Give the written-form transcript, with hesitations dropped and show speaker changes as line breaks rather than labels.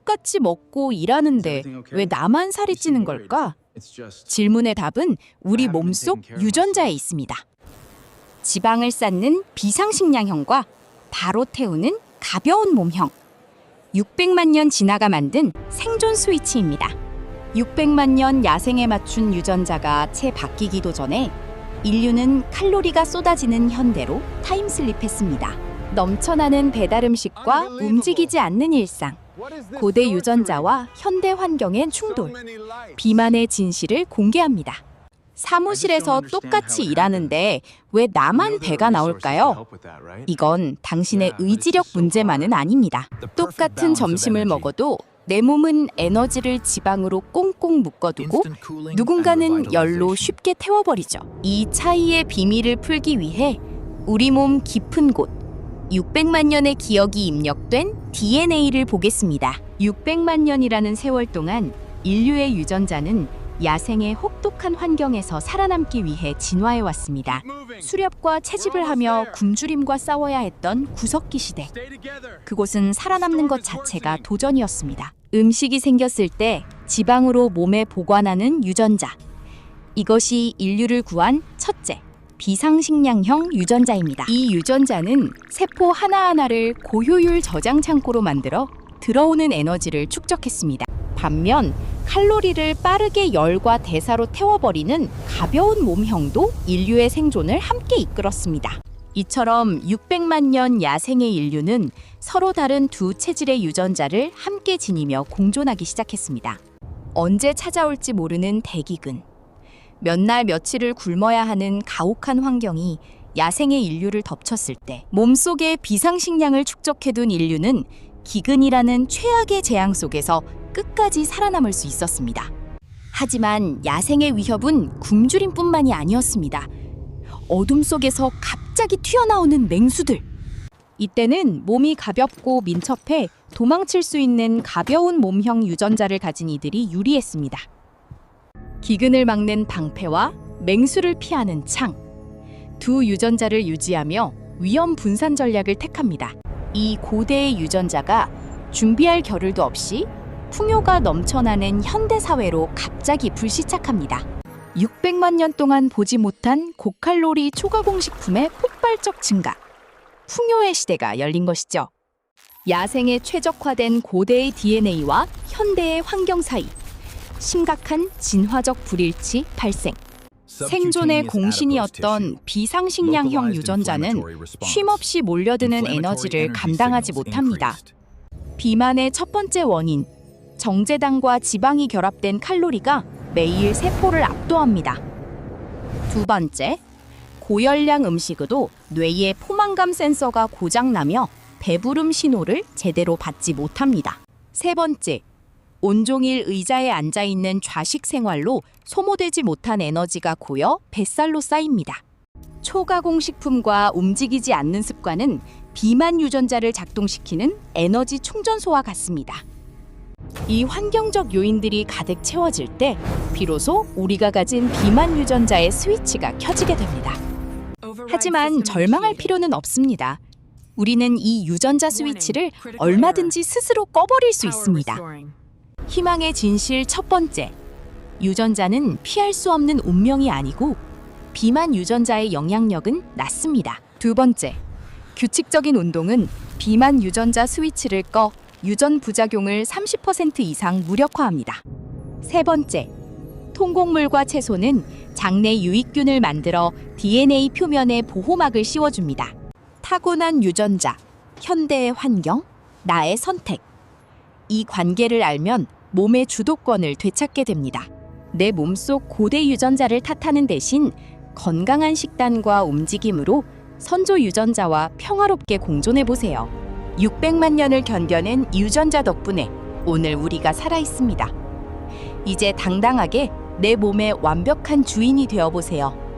똑같이 먹고 일하는데 왜 나만 살이 찌는 걸까? 질문의 답은 우리 몸속 유전자에 있습니다. 지방을 쌓는 비상식량형과 바로 태우는 가벼운 몸형. 600만 년 진화가 만든 생존 스위치입니다. 600만 년 야생에 맞춘 유전자가 채 바뀌기도 전에 인류는 칼로리가 쏟아지는 현대로 타임슬립했습니다. 넘쳐나는 배달 음식과 움직이지 않는 일상, 고대 유전자와 현대 환경의 충돌, 비만의 진실을 공개합니다. 사무실에서 똑같이 일하는데 왜 나만 배가 나올까요? 이건 당신의 의지력 문제만은 아닙니다. 똑같은 점심을 먹어도 내 몸은 에너지를 지방으로 꽁꽁 묶어두고 누군가는 열로 쉽게 태워버리죠. 이 차이의 비밀을 풀기 위해 우리 몸 깊은 곳 600만 년의 기억이 입력된 DNA를 보겠습니다. 600만 년이라는 세월 동안 인류의 유전자는 야생의 혹독한 환경에서 살아남기 위해 진화해왔습니다. 수렵과 채집을 하며 굶주림과 싸워야 했던 구석기 시대. 그곳은 살아남는 것 자체가 도전이었습니다. 음식이 생겼을 때 지방으로 몸에 보관하는 유전자. 이것이 인류를 구한 첫째, 비상식량형 유전자입니다. 이 유전자는 세포 하나하나를 고효율 저장 창고로 만들어 들어오는 에너지를 축적했습니다. 반면 칼로리를 빠르게 열과 대사로 태워버리는 가벼운 몸형도 인류의 생존을 함께 이끌었습니다. 이처럼 600만 년 야생의 인류는 서로 다른 두 체질의 유전자를 함께 지니며 공존하기 시작했습니다. 언제 찾아올지 모르는 대기근, 몇 날 며칠을 굶어야 하는 가혹한 환경이 야생의 인류를 덮쳤을 때 몸속에 비상식량을 축적해둔 인류는 기근이라는 최악의 재앙 속에서 끝까지 살아남을 수 있었습니다. 하지만 야생의 위협은 굶주림뿐만이 아니었습니다. 어둠 속에서 갑자기 튀어나오는 맹수들. 이때는 몸이 가볍고 민첩해 도망칠 수 있는 가벼운 몸형 유전자를 가진 이들이 유리했습니다. 기근을 막는 방패와 맹수를 피하는 창. 두 유전자를 유지하며 위험 분산 전략을 택합니다. 이 고대의 유전자가 준비할 겨를도 없이 풍요가 넘쳐나는 현대 사회로 갑자기 불시착합니다. 600만 년 동안 보지 못한 고칼로리 초가공식품의 폭발적 증가. 풍요의 시대가 열린 것이죠. 야생에 최적화된 고대의 DNA와 현대의 환경 사이. 심각한 진화적 불일치 발생. 생존의 공신이었던 비상식량형 유전자는 쉼없이 몰려드는 에너지를 감당하지 못합니다. 비만의 첫 번째 원인, 정제당과 지방이 결합된 칼로리가 매일 세포를 압도합니다. 두 번째, 고열량 음식으로 뇌의 포만감 센서가 고장나며 배부름 신호를 제대로 받지 못합니다. 세 번째, 온종일 의자에 앉아있는 좌식 생활로 소모되지 못한 에너지가 고여 뱃살로 쌓입니다. 초가공식품과 움직이지 않는 습관은 비만 유전자를 작동시키는 에너지 충전소와 같습니다. 이 환경적 요인들이 가득 채워질 때 비로소 우리가 가진 비만 유전자의 스위치가 켜지게 됩니다. 하지만 절망할 필요는 없습니다. 우리는 이 유전자 스위치를 얼마든지 스스로 꺼버릴 수 있습니다. 희망의 진실 첫 번째, 유전자는 피할 수 없는 운명이 아니고 비만 유전자의 영향력은 낮습니다. 두 번째, 규칙적인 운동은 비만 유전자 스위치를 꺼 유전 부작용을 30% 이상 무력화합니다. 세 번째, 통곡물과 채소는 장내 유익균을 만들어 DNA 표면에 보호막을 씌워줍니다. 타고난 유전자, 현대의 환경, 나의 선택. 이 관계를 알면 몸의 주도권을 되찾게 됩니다. 내 몸속 고대 유전자를 탓하는 대신 건강한 식단과 움직임으로 선조 유전자와 평화롭게 공존해보세요. 600만 년을 견뎌낸 유전자 덕분에 오늘 우리가 살아있습니다. 이제 당당하게 내 몸의 완벽한 주인이 되어보세요.